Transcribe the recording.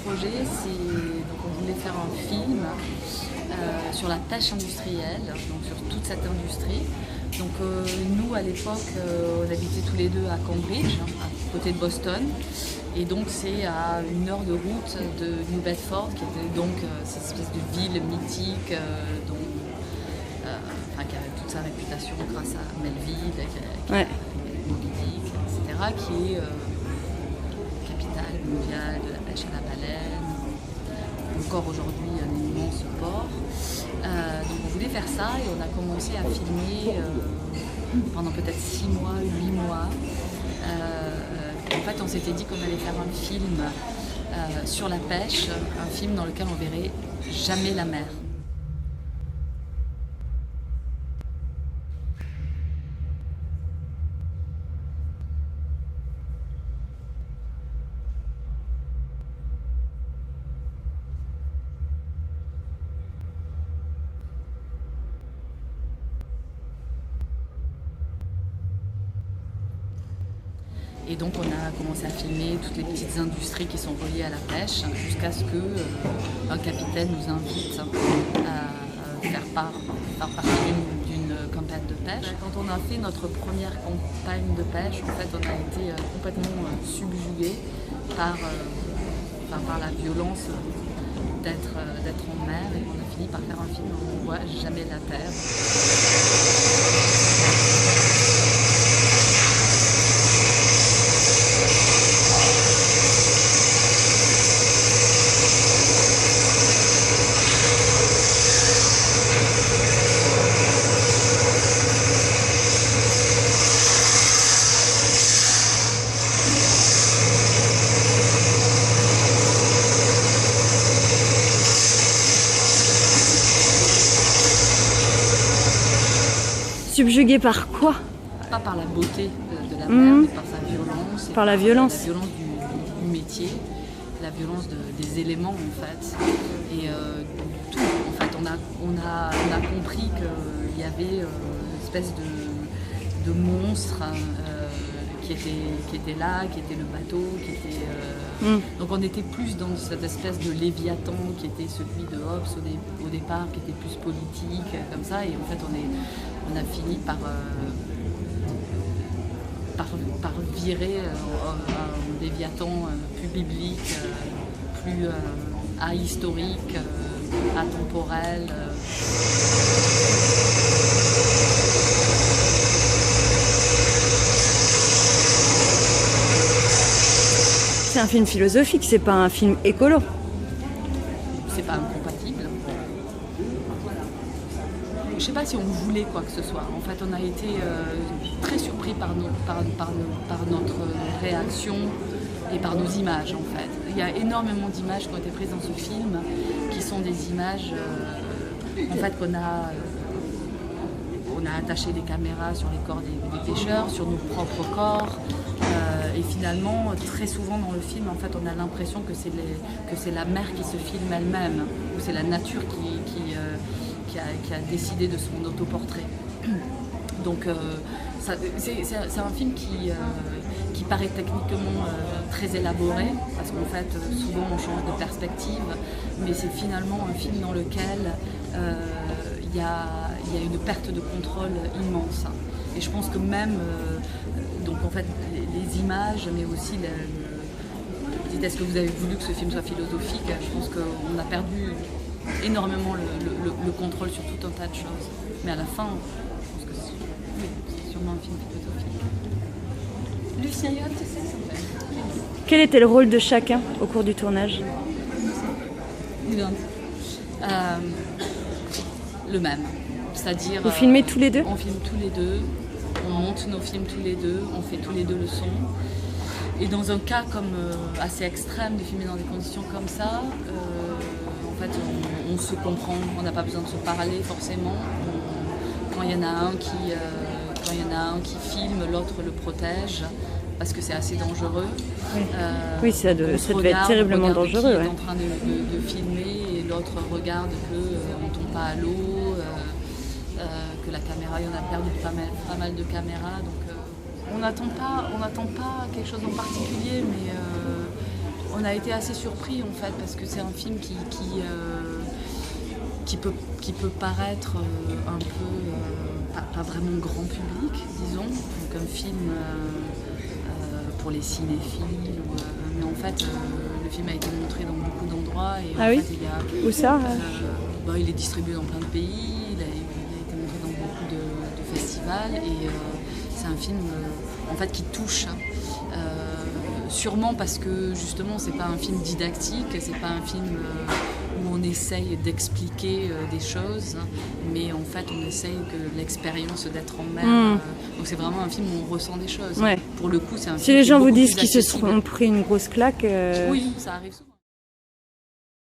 projet, donc on voulait faire un film sur la pêche industrielle, donc sur toute cette industrie. Donc nous à l'époque on habitait tous les deux à Cambridge, à côté de Boston, et donc c'est à 1 heure de route de New Bedford, qui était donc cette espèce de ville mythique qui a toute sa réputation grâce à Melville, Moby Dick, etc., qui est capitale mondiale de la pêche à la baleine, encore aujourd'hui un immense port. Donc on voulait faire ça et on a commencé à filmer pendant peut-être 6 mois, 8 mois. En fait on s'était dit qu'on allait faire un film sur la pêche, un film dans lequel on verrait jamais la mer. Et donc on a commencé à filmer toutes les petites industries qui sont reliées à la pêche, jusqu'à ce qu'un capitaine nous invite à faire partie d'une campagne de pêche. Quand on a fait notre première campagne de pêche, en fait, on a été complètement subjugué par la violence d'être en mer, et on a fini par faire un film où on ne voit jamais la terre. Subjugué par quoi? Pas par la beauté de la mer, mais par sa violence. Par la violence. La violence du métier, la violence des éléments en fait. Et tout. En fait, on a compris qu'il y avait une espèce de monstre qui était là, qui était le bateau, qui était. Donc on était plus dans cette espèce de Léviathan qui était celui de Hobbes au départ, qui était plus politique, comme ça. Et en fait, on a fini par virer un Léviathan plus biblique, plus ahistorique, atemporel. C'est un film philosophique, c'est pas un film écolo. C'est pas incompatible. Je sais pas si on voulait quoi que ce soit. En fait, on a été très surpris par notre réaction et par nos images, en fait. Il y a énormément d'images qui ont été prises dans ce film, qui sont des images en fait, qu'on a attaché des caméras sur les corps des pêcheurs, sur nos propres corps. Et finalement, très souvent dans le film, en fait, on a l'impression que c'est la mer qui se filme elle-même, ou c'est la nature qui a décidé de son autoportrait. Donc c'est un film qui paraît techniquement très élaboré, parce qu'en fait souvent on change de perspective, mais c'est finalement un film dans lequel il y a une perte de contrôle immense. Et je pense que même donc en fait les images, mais aussi est-ce que vous avez voulu que ce film soit philosophique, je pense qu'on a perdu énormément le contrôle sur tout un tas de choses. Mais à la fin, je pense que c'est sûrement un film philosophique. Lucien Young, tu sais, ça me fait. Quel était le rôle de chacun au cours du tournage? Le même. C'est-à-dire... Vous filmez tous les deux? On filme tous les deux, on monte nos films tous les deux, on fait tous les deux le son. Et dans un cas comme assez extrême, de filmer dans des conditions comme ça, en fait, on se comprend, on n'a pas besoin de se parler forcément. Quand il y en a un qui filme, l'autre le protège, parce que c'est assez dangereux. Oui, ça devait être terriblement dangereux. Qui est en train de filmer, et l'autre regarde qu'on ne tombe pas à l'eau, que la caméra, il y en a perdu pas mal de caméras. Donc, on n'attend pas quelque chose en particulier, mais On a été assez surpris en fait parce que c'est un film qui peut paraître un peu pas vraiment grand public, disons, donc un film pour les cinéphiles. Mais en fait, le film a été montré dans beaucoup d'endroits et Ah en oui fait, Où ça il est distribué dans plein de pays. Il a été montré dans beaucoup de festivals et c'est un film en fait qui touche. Sûrement parce que justement c'est pas un film didactique, c'est pas un film où on essaye d'expliquer des choses, mais en fait on essaye que l'expérience d'être en mer. Donc c'est vraiment un film où on ressent des choses. Ouais. Pour le coup, c'est un film. Si les gens vous disent qu'ils se sont pris une grosse claque. Oui, ça arrive souvent.